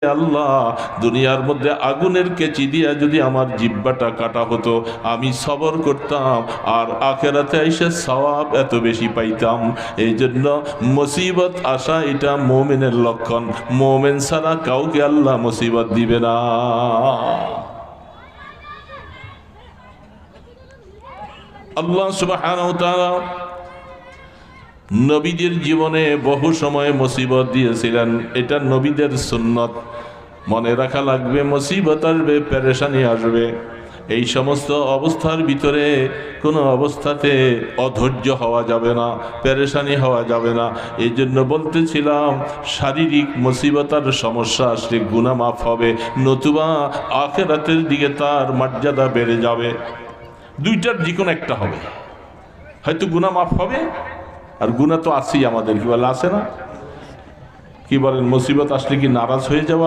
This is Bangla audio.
আল্লাহ, দুনিয়ার মধ্যে আগুনের কেচি দিয়া যদি আমার জিহ্বাটা কাটা হতো, আমি সবর করতাম, আর আখিরাতে এসে সওয়াব এত বেশি পাইতাম। এই জন্য মুসিবত আসা এটা মুমিনের লক্ষণ। মুমিন ছাড়া কাউকে আল্লাহ মুসিবত দিবে না। আল্লাহ সুবহানাহু ওয়া তাআলা নবীদের জীবনে বহু সময় মুসিবত দিয়েছিলেন, এটা নবীদের সুন্নত। মনে রাখা লাগবে, মুসিবত আসবে, পেরেশানি আসবে। এই সমস্ত অবস্থার ভিতরে কোনো অবস্থাতে অধৈর্য হওয়া যাবে না, পেরেশানি হওয়া যাবে না। এই জন্য বলতেছিলাম, শারীরিক মুসিবতার সমস্যা আসলে গুনাহ মাফ হবে, নতুবা আখিরাতের দিকে তার মর্যাদা বেড়ে যাবে। দুইটার যে কোনো একটা হবে, হয়তো গুনাহ মাফ হবে, আর গুনাহ তো আছেই আমাদের, কি বলে আছে না, কি বলেন, মুসিবত আসলে কি নারাজ হয়ে যাওয়া